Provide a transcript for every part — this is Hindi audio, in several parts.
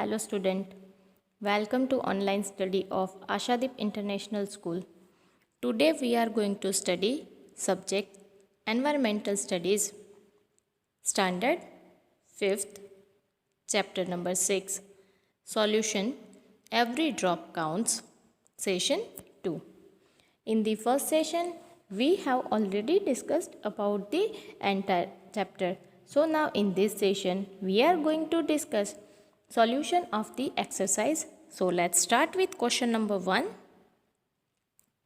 Hello student, welcome to online study of Ashadip International School. Today we are going to study subject Environmental Studies, Standard 5th, Chapter number 6, Solution Every Drop Counts, Session 2. In the first session, we have already discussed about the entire chapter. So now in this session, we are going to discuss solution of the exercise. So let's start with question number 1.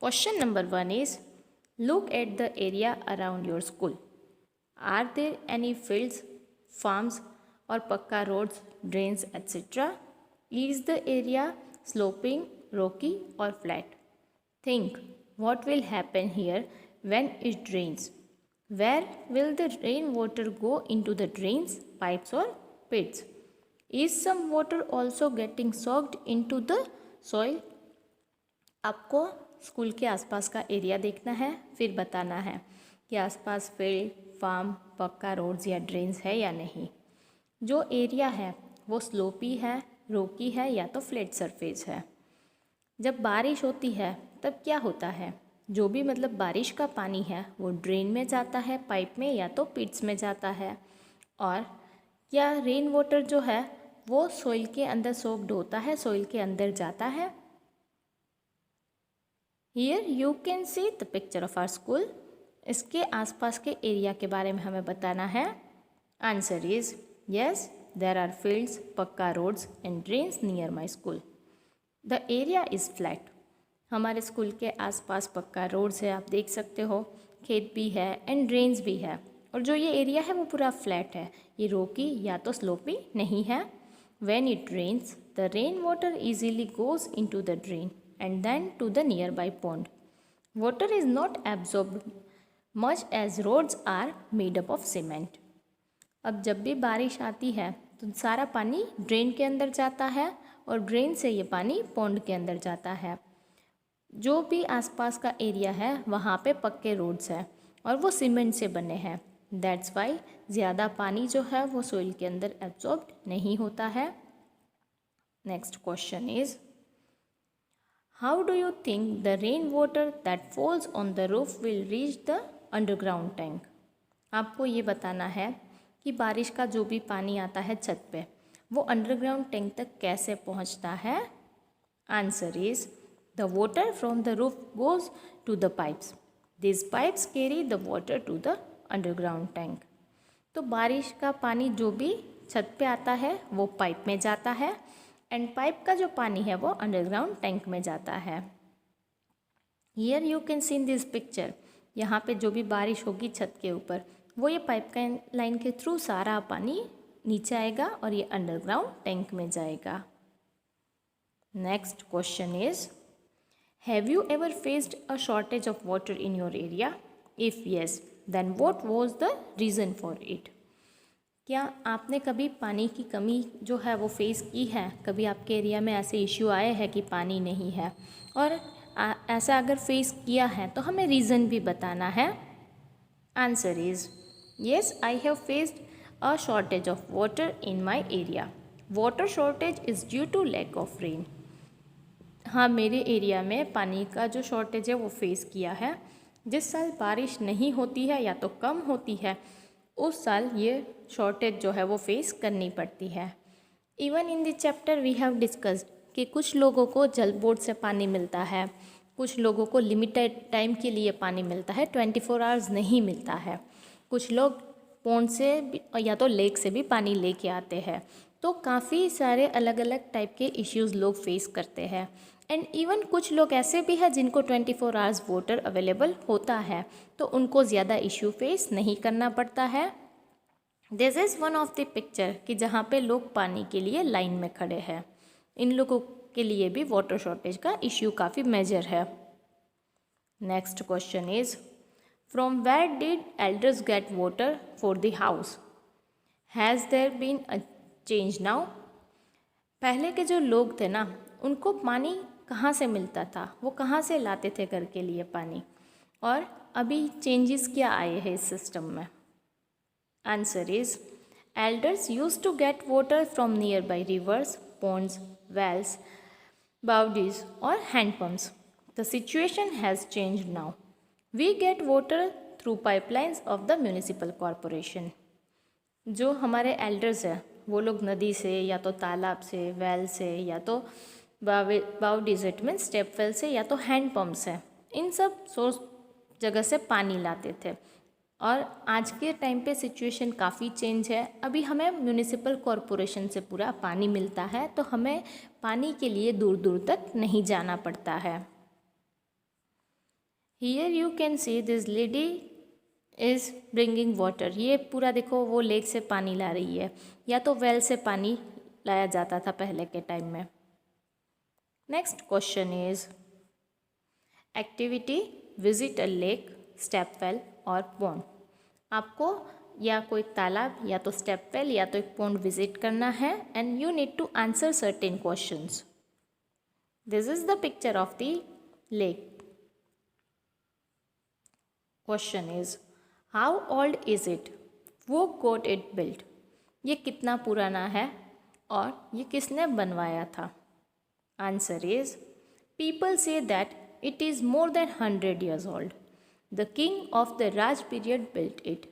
Question number 1 is, look at the area around your school. Are there any fields, farms or pakka roads, drains, etc.? Is the area sloping, rocky or flat? Think, what will happen here when it rains? Where will the rainwater go into the drains, pipes or pits? Is some water also getting soaked into the soil? आपको स्कूल के आसपास का एरिया देखना है, फिर बताना है कि आसपास फील्ड, फार्म, पक्का रोड्स या ड्रेन्स है या नहीं. जो एरिया है वो स्लोपी है, रोकी है या तो फ्लैट सरफेस है. जब बारिश होती है तब क्या होता है, जो भी मतलब बारिश का पानी है वो ड्रेन में जाता है, पाइप में या तो पिट्स में जाता है. और क्या रेन वाटर जो है वो सॉइल के अंदर सोक्ड होता है, सॉइल के अंदर जाता है. Here you can see the picture of our school. इसके आसपास के एरिया के बारे में हमें बताना है. Answer is yes, there are fields, pucca roads and drains near my school. The area is flat. हमारे स्कूल के आसपास पक्का रोड्स है, आप देख सकते हो, खेत भी है एंड ड्रेन्स भी है. और जो ये एरिया है वो पूरा फ्लैट है, ये रोकी या तो स्लोपी नहीं है. When it rains, the rainwater easily goes into the drain and then to the nearby pond. Water is not absorbed much as roads are made up of cement. अब जब भी बारिश आती है तो सारा पानी ड्रेन के अंदर जाता है और ड्रेन से ये पानी पॉन्ड के अंदर जाता है. जो भी आसपास का एरिया है वहाँ पे पक्के रोड्स हैं और वो सीमेंट से बने हैं. दैट्स वाई ज़्यादा पानी जो है वो सोइल के अंदर एब्जॉर्ब नहीं होता है. Next question is, how do you think the rain water that falls on the roof will reach the underground tank. आपको ये बताना है कि बारिश का जो भी पानी आता है छत पे वो अंडरग्राउंड टैंक तक कैसे पहुंचता है. Answer is the water from the roof goes to the pipes. This pipes carry the water to the underground tank. तो बारिश का पानी जो भी छत पे आता है वो पाइप में जाता है एंड पाइप का जो पानी है वो अंडरग्राउंड टैंक में जाता है. Here you can C in this picture. यहाँ पे जो भी बारिश होगी छत के ऊपर वो ये पाइप का लाइन के थ्रू सारा पानी नीचे आएगा और ये अंडरग्राउंड टैंक में जाएगा. Next question is, have you ever faced a shortage of water in your area. If yes, then what was the reason for it. क्या आपने कभी पानी की कमी जो है वो फेस की है. कभी आपके एरिया में ऐसे इश्यू आए हैं कि पानी नहीं है, और ऐसा अगर फेस किया है तो हमें रीज़न भी बताना है. Answer is yes, I have faced a shortage of water in my area. Water shortage is due to lack of rain. हाँ, मेरे एरिया में पानी का जो शॉर्टेज है वो फेस किया है. जिस साल बारिश नहीं होती है या तो कम होती है उस साल ये शॉर्टेज जो है वो फेस करनी पड़ती है. Even in the chapter we have discussed कि कुछ लोगों को जल बोर्ड से पानी मिलता है, कुछ लोगों को लिमिटेड टाइम के लिए पानी मिलता है, 24 आवर्स नहीं मिलता है. कुछ लोग पॉन्ड से या तो लेक से भी पानी लेके आते हैं. तो काफ़ी सारे अलग अलग टाइप के इश्यूज़ लोग फेस करते हैं. एंड इवन कुछ लोग ऐसे भी हैं जिनको 24 आवर्स वाटर अवेलेबल होता है तो उनको ज़्यादा इश्यू फेस नहीं करना पड़ता है. This is one of the picture कि जहाँ पे लोग पानी के लिए लाइन में खड़े हैं. इन लोगों के लिए भी वाटर शॉर्टेज का इश्यू काफ़ी मेजर है. Next question is, from where did elders get water for the house. Has there been a change now. पहले के जो लोग थे ना उनको पानी कहाँ से मिलता था, वो कहाँ से लाते थे घर के लिए पानी, और अभी चेंजेस क्या आए हैं इस सिस्टम में. Answer is, elders used to get water from nearby rivers, ponds, wells, bowdies or hand pumps. The situation has changed now. We get water through pipelines of the municipal corporation. जो हमारे एल्डर्स हैं वो लोग नदी से या तो तालाब से, वेल से या तो बाउडीज इट मीन स्टेप वेल से या तो हैंड पम्प्स हैं, इन सब सोर्स जगह से पानी लाते थे। और आज के टाइम पे सिचुएशन काफ़ी चेंज है। अभी हमें म्यूनिसिपल कॉरपोरेशन से पूरा पानी मिलता है, तो हमें पानी के लिए दूर दूर तक नहीं जाना पड़ता है। Here you can see this lady is bringing water. ये पूरा देखो वो लेक से पानी ला रही है, या तो वेल से पानी लाया जाता था पहले के टाइम में। Next question is activity visit a lake, step well और पॉन्ड। आपको या कोई तालाब या तो स्टेप वेल या तो एक पॉन्ड विजिट करना है and you need to answer certain questions. This is the picture of the lake. Question is how old is it, who got it built, ये कितना पुराना है और ये किसने बनवाया था। Answer is people say that it is more than 100 years old. The king of the Raj period built it.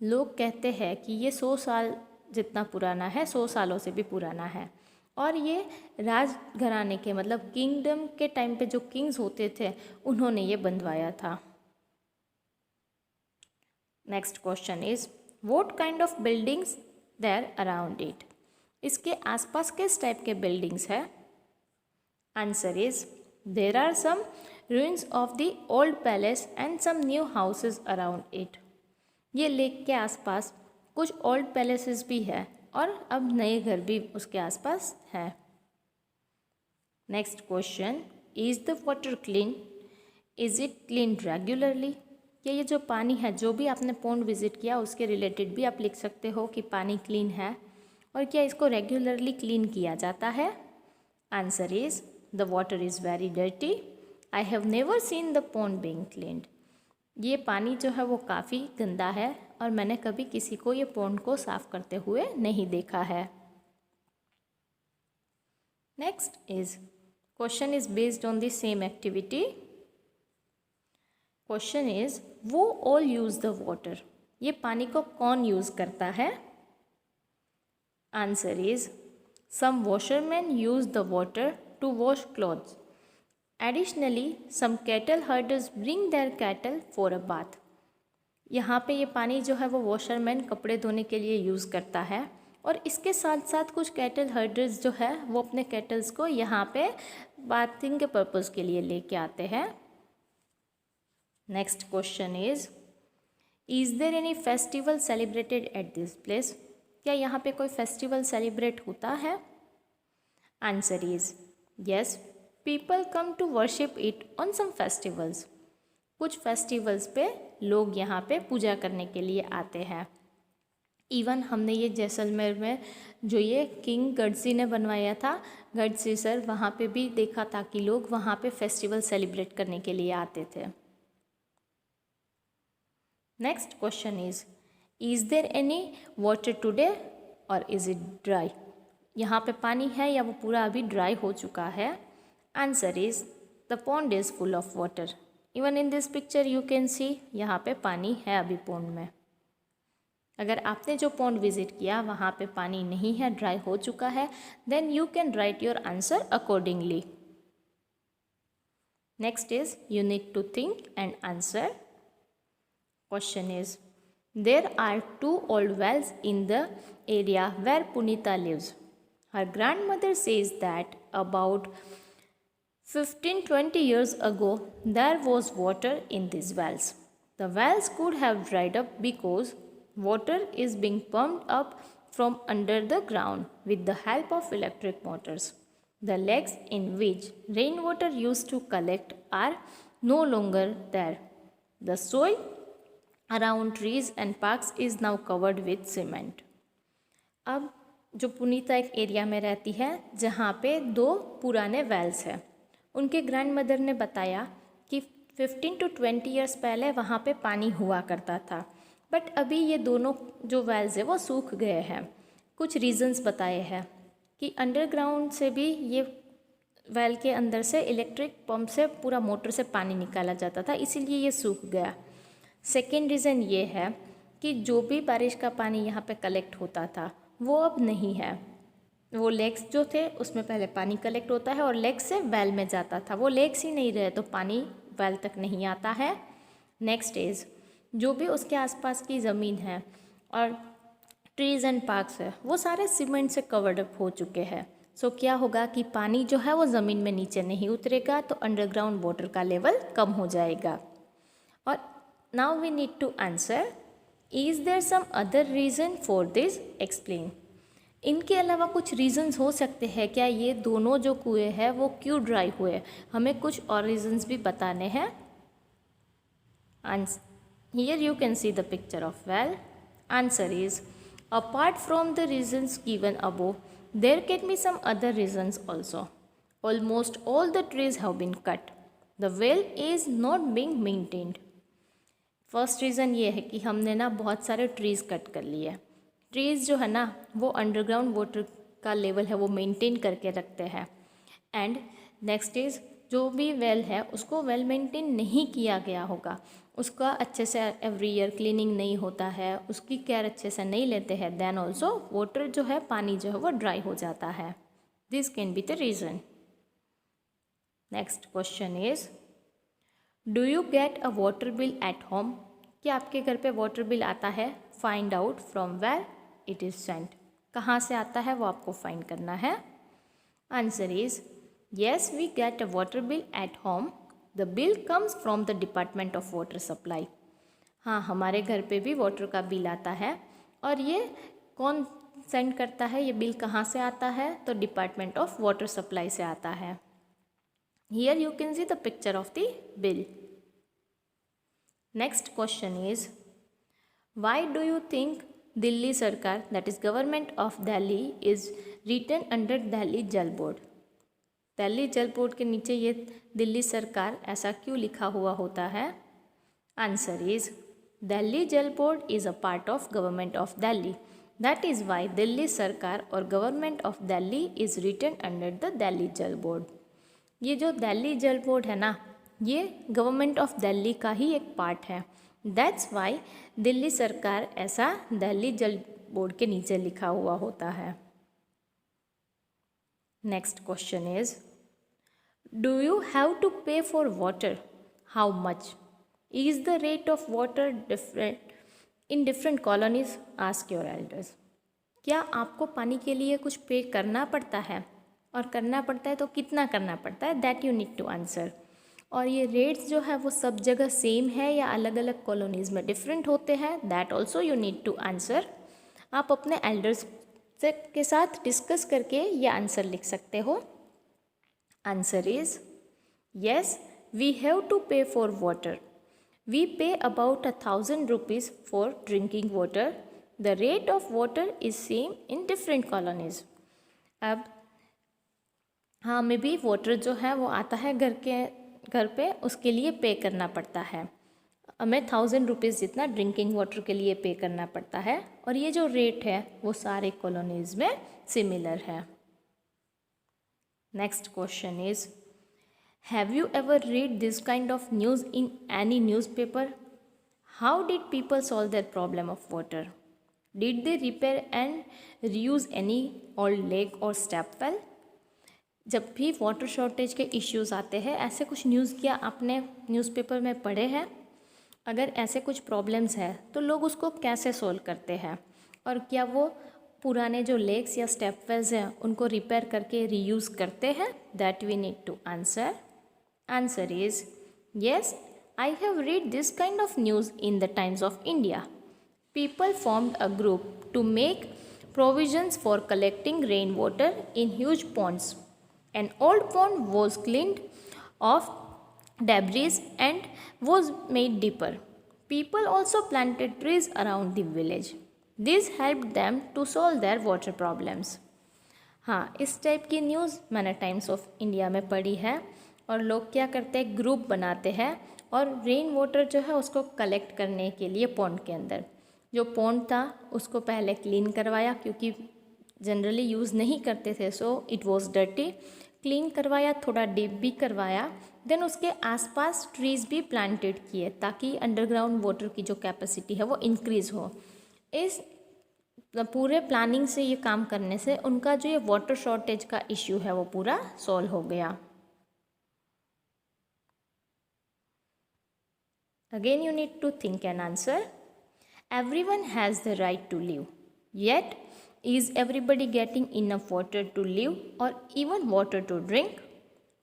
लोग कहते हैं कि ये 100 साल जितना पुराना है, 100 सालों से भी पुराना है, और ये राज घराने के मतलब किंगडम के टाइम पे जो किंग्स होते थे उन्होंने ये बनवाया था। Next question is what kind of buildings there around it. इसके आसपास किस टाइप के बिल्डिंग्स है। Answer is there are some ruins of the old palace and some new houses around it। ये लेक के आसपास कुछ ओल्ड पैलेसेस भी है और अब नए घर भी उसके आसपास है। Next question is the water clean, is it clean regularly. क्या ये जो पानी है, जो भी आपने पॉन्ड विजिट किया उसके रिलेटेड भी आप लिख सकते हो कि पानी क्लीन है, और क्या इसको रेगुलरली क्लीन किया जाता है। Answer is the water is very dirty, I have never seen the pond being cleaned. ये पानी जो है वो काफ़ी गंदा है और मैंने कभी किसी को ये पॉन्ड को साफ करते हुए नहीं देखा है। Next is question is based on the same activity. Question is who all use the water, ये पानी को कौन यूज करता है। Answer is some washerman use the water to wash clothes. Additionally, some cattle herders bring their cattle for a bath। यहाँ पे ये पानी जो है वो वॉशरमैन कपड़े धोने के लिए यूज़ करता है, और इसके साथ साथ कुछ कैटल हर्डर्स जो है वो अपने कैटल्स को यहाँ पे बाथिंग के पर्पज़ के लिए लेके आते हैं। Next question is there any festival celebrated at this place. क्या यहाँ पे कोई फेस्टिवल सेलिब्रेट होता है। Answer is yes, people come to worship it on some festivals. कुछ फेस्टिवल्स पे लोग यहाँ पे पूजा करने के लिए आते हैं। इवन हमने ये जैसलमेर में जो ये किंग गढ़सी ने बनवाया था, गढ़सी सर, वहाँ पे भी देखा था कि लोग वहाँ पे फेस्टिवल सेलिब्रेट करने के लिए आते थे। Next question is there any water today और इज़ इट ड्राई। यहाँ पे पानी है या वो पूरा अभी ड्राई हो चुका है। Answer is the pond is full of water. Even in this picture you can सी यहाँ पे पानी है अभी पॉन्ड में। अगर आपने जो पॉन्ड विजिट किया वहाँ पे पानी नहीं है, ड्राई हो चुका है, then you can write your answer accordingly. Next is you need to think and answer. Question is there are 2 old wells in the area where Punita lives. Her grandmother says that about 15-20 years ago there was water in these wells. The wells could have dried up because water is being pumped up from under the ground with the help of electric motors. The lakes in which rainwater used to collect are no longer there. The soil around trees and parks is now covered with cement. अब जो पुनीता एक एरिया में रहती है जहाँ पे 2 पुराने वेल्स हैं, उनके ग्रैंड मदर ने बताया कि 15 to 20 ईयर्स पहले वहाँ पे पानी हुआ करता था, बट अभी ये दोनों जो वेल्स है वो सूख गए हैं। कुछ रीज़न्स बताए हैं कि अंडरग्राउंड से भी ये वेल के अंदर से इलेक्ट्रिक पंप से पूरा मोटर से पानी निकाला जाता था, इसीलिए ये सूख गया। सेकेंड रीज़न ये है कि जो भी बारिश का पानी यहाँ पे कलेक्ट होता था वो अब नहीं है। वो लेक्स जो थे उसमें पहले पानी कलेक्ट होता है और लेक्स से वेल में जाता था, वो लेक्स ही नहीं रहे तो पानी वेल तक नहीं आता है। नेक्स्ट इज़ जो भी उसके आसपास की ज़मीन है और ट्रीज़ एंड पार्क्स है वो सारे सीमेंट से कवर्ड अप हो चुके हैं। सो क्या होगा कि पानी जो है वो ज़मीन में नीचे नहीं उतरेगा, तो अंडरग्राउंड वाटर का लेवल कम हो जाएगा। और now we need to answer, is there some other reason for this, explain. इनके अलावा कुछ रीज़न्स हो सकते हैं क्या, ये दोनों जो कुएँ हैं वो क्यों ड्राई हुए, हमें कुछ और रीज़न्स भी बताने हैं। Here you can see the picture of well. Answer is, apart from the reasons given above, there can be some other reasons also. Almost all the trees have been cut. The well is not being maintained. First reason ये है कि हमने ना बहुत सारे ट्रीज़ कट कर लिए। ट्रीज़ जो है ना वो अंडरग्राउंड वाटर का लेवल है वो मेंटेन करके रखते हैं। एंड नेक्स्ट इज़ जो भी वेल है उसको वेल मेंटेन नहीं किया गया होगा, उसका अच्छे से एवरी ईयर क्लीनिंग नहीं होता है, उसकी केयर अच्छे से नहीं लेते हैं, देन ऑल्सो वाटर जो है, पानी जो है वो ड्राई हो जाता है। This can be the reason. Next question is, do you get a water bill at home? क्या आपके घर पे वाटर बिल आता है? Find out from where it is sent. कहाँ से आता है वो आपको फाइंड करना है। Answer is, yes, we get a water bill at home. The bill comes from the Department of Water Supply. हाँ, हमारे घर पे भी वाटर का बिल आता है। और ये कौन सेंड करता है, ये बिल कहाँ से आता है? तो डिपार्टमेंट ऑफ वाटर सप्लाई से आता है। Here you can see the picture of the bill. Next question is, why do you think Delhi Sarkar, that is government of Delhi, is written under Delhi Jal Board? Delhi Jal board के नीचे ये दिल्ली सरकार ऐसा क्यों लिखा हुआ होता है? Answer is, Delhi Jal Board is a part of Government of Delhi, that is why Delhi सरकार और Government of Delhi is written under the Delhi Jal Board. ये जो दिल्ली जल बोर्ड है ना, ये गवर्नमेंट ऑफ दिल्ली का ही एक पार्ट है, दैट्स वाई दिल्ली सरकार ऐसा दिल्ली जल बोर्ड के नीचे लिखा हुआ होता है। Next question is, do you have to pay for water? How much? Is the rate of water different in different colonies? Ask your elders. क्या आपको पानी के लिए कुछ पे करना पड़ता है? और करना पड़ता है तो कितना करना पड़ता है? That you need to answer. और ये रेट्स जो है वो सब जगह सेम है या अलग अलग कॉलोनीज़ में डिफरेंट होते हैं? That also you need to answer. आप अपने एल्डर्स के साथ डिस्कस करके ये आंसर लिख सकते हो। Answer is, yes, we have to pay for water. We pay about 1,000 rupees for drinking water. The rate of water is same in different colonies. अब हाँ, में भी वाटर जो है वो आता है घर पे, उसके लिए पे करना पड़ता है। हमें 1,000 रुपीज़ जितना ड्रिंकिंग वाटर के लिए पे करना पड़ता है, और ये जो रेट है वो सारे कॉलोनीज़ में सिमिलर है। Next question is, have you ever read this kind of news in any newspaper? How did people solve their problem of water? Did they repair and reuse any old lake और स्टेप वेल? जब भी वाटर शॉर्टेज के इश्यूज़ आते हैं, ऐसे कुछ न्यूज़ क्या आपने न्यूज़पेपर में पढ़े हैं? अगर ऐसे कुछ प्रॉब्लम्स है तो लोग उसको कैसे सोल्व करते हैं, और क्या वो पुराने जो लेक्स या स्टेप वेल्स हैं उनको रिपेयर करके रीयूज़ करते हैं? That we need to answer. Answer is, yes, I have read this kind of news in the Times of India. People formed a group to make provisions for collecting rain water in huge ponds. An old pond was cleaned of debris and was made deeper. People also planted trees around the village. This helped them to solve their water problems. हाँ, इस टाइप की न्यूज़ मैंने टाइम्स ऑफ इंडिया में पढ़ी है। और लोग क्या करते हैं, ग्रुप बनाते हैं और रेन वाटर जो है उसको कलेक्ट करने के लिए पॉन्ड के अंदर, जो पॉन्ड था उसको पहले क्लीन करवाया, क्योंकि जनरली यूज़ नहीं करते थे, so it was dirty. Clean करवाया, थोड़ा डीप भी करवाया, देन उसके आसपास ट्रीज़ भी प्लांटेड किए ताकि अंडरग्राउंड वाटर की जो कैपेसिटी है वो इंक्रीज़ हो। इस पूरे प्लानिंग से ये काम करने से उनका जो ये वाटर शॉर्टेज का इश्यू है वो पूरा सॉल्व हो गया। Again you need to think an answer. Everyone has the right to live, yet is everybody getting enough water to live or even water to drink?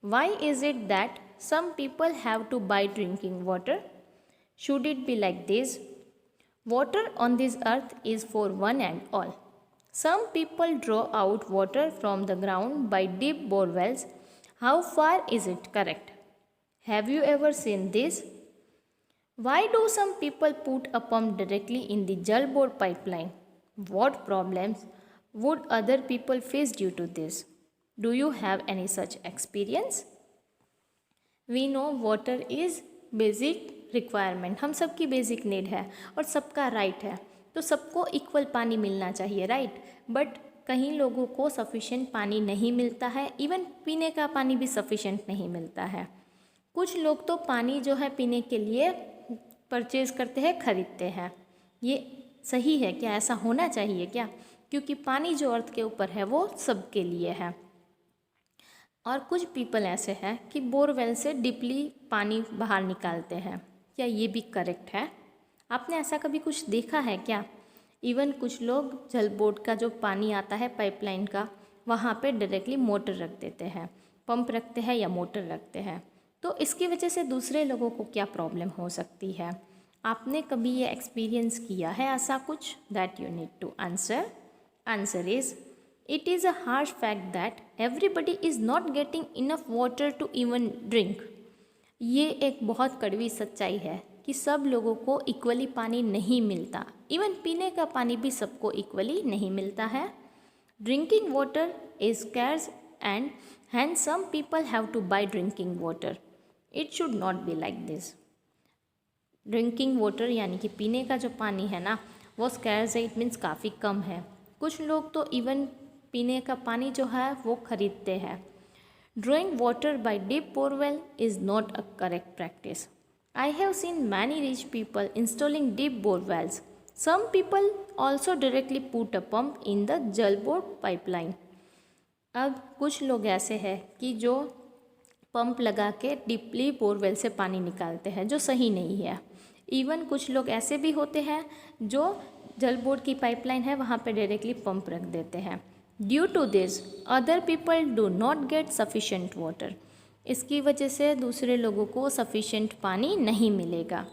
Why is it that some people have to buy drinking water? Should it be like this? Water on this earth is for one and all. Some people draw out water from the ground by deep bore wells. How far is it correct? Have you ever seen this? Why do some people put a pump directly in the Jal Board pipeline? What problems would other people face due to this? Do you have any such experience? We know water is basic requirement, हम सबकी बेसिक नीड है और सबका राइट है, तो सबको इक्वल पानी मिलना चाहिए, राइट। बट कहीं लोगों को सफिशेंट पानी नहीं मिलता है, इवन पीने का पानी भी सफिशेंट नहीं मिलता है। कुछ लोग तो पानी जो है पीने के लिए परचेज़ करते हैं, ख़रीदते हैं। ये सही है क्या? ऐसा होना चाहिए क्या? क्योंकि पानी जो अर्थ के ऊपर है वो सबके लिए है। और कुछ पीपल ऐसे हैं कि बोरवेल से डीपली पानी बाहर निकालते हैं। क्या ये भी करेक्ट है? आपने ऐसा कभी कुछ देखा है क्या? इवन कुछ लोग जल बोर्ड का जो पानी आता है पाइपलाइन का, वहाँ पे डायरेक्टली मोटर रख देते हैं, पंप रखते हैं या मोटर रखते हैं। तो इसकी वजह से दूसरे लोगों को क्या प्रॉब्लम हो सकती है? आपने कभी ये एक्सपीरियंस किया है ऐसा कुछ? That you need to answer. Answer is, it is a harsh fact that everybody is not getting enough water to even drink. ये एक बहुत कड़वी सच्चाई है कि सब लोगों को इक्वली पानी नहीं मिलता, इवन पीने का पानी भी सबको इक्वली नहीं मिलता है। Drinking water is scarce and hence some people have to buy drinking water. It should not be like this. Drinking water यानी कि पीने का जो पानी है ना वो स्कैर्स है, इट मीन्स काफ़ी कम है। कुछ लोग तो इवन पीने का पानी जो है वो खरीदते हैं। Drawing water by deep borewell is not a correct practice. I have seen many rich people installing deep borewells. Some people also directly put a pump in the Jal Board pipeline. अब कुछ लोग ऐसे हैं कि जो पंप लगा के डीपली बोरवेल से पानी निकालते हैं, जो सही नहीं है। इवन कुछ लोग ऐसे भी होते हैं जो जल बोर्ड की पाइपलाइन है वहाँ पे डायरेक्टली पंप रख देते हैं। Due to this other people do not get sufficient water. इसकी वजह से दूसरे लोगों को सफिशेंट पानी नहीं मिलेगा।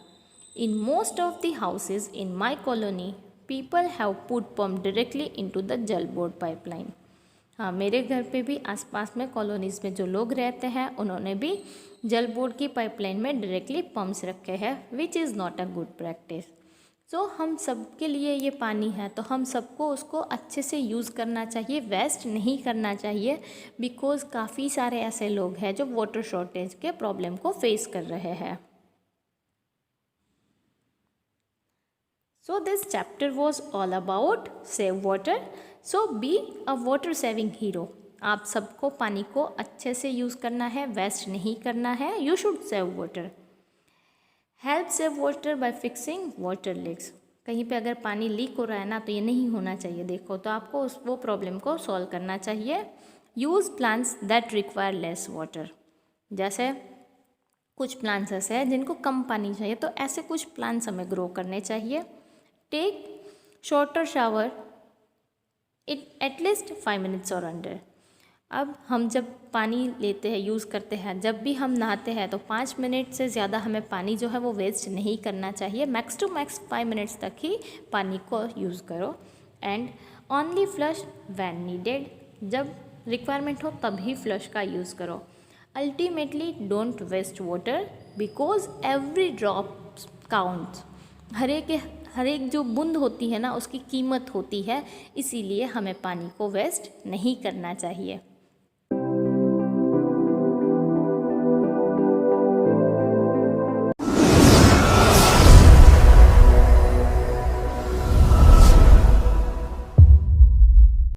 In most of the houses in my colony people have put pump directly into the Jal Board pipeline. हाँ, मेरे घर पे भी आसपास में कॉलोनीज़ में जो लोग रहते हैं उन्होंने भी जल बोर्ड की पाइपलाइन में डायरेक्टली पम्प्स रखे हैं, which is not a good practice. So हम सब के लिए ये पानी है तो हम सबको उसको अच्छे से यूज़ करना चाहिए, वेस्ट नहीं करना चाहिए। बिकॉज़ काफ़ी सारे ऐसे लोग हैं जो वाटर शॉर्टेज के प्रॉब्लम को फेस कर रहे हैं। So this chapter was all about save water. So be a water saving hero. आप सबको पानी को अच्छे से यूज़ करना है, वेस्ट नहीं करना है। You should save water. Help save water by fixing water leaks. कहीं पे अगर पानी लीक हो रहा है ना तो ये नहीं होना चाहिए, देखो तो आपको वो प्रॉब्लम को सॉल्व करना चाहिए। Use plants that require less water. जैसे कुछ प्लांट्स ऐसे हैं जिनको कम पानी चाहिए, तो ऐसे कुछ प्लांट्स हमें ग्रो करने चाहिए। Take shorter shower at least 5 minutes और अंडर। अब हम जब पानी लेते हैं, यूज़ करते हैं, जब भी हम नहाते हैं तो 5 मिनट से ज़्यादा हमें पानी जो है वो वेस्ट नहीं करना चाहिए। मैक्स टू मैक्स 5 मिनट्स तक ही पानी को यूज़ करो। And only flush when needed, जब रिक्वायरमेंट हो तभी फ्लश का यूज़ करो। Ultimately don't waste water because every drop counts. हर एक जो बूंद होती है ना उसकी कीमत होती है, इसीलिए हमें पानी को वेस्ट नहीं करना चाहिए।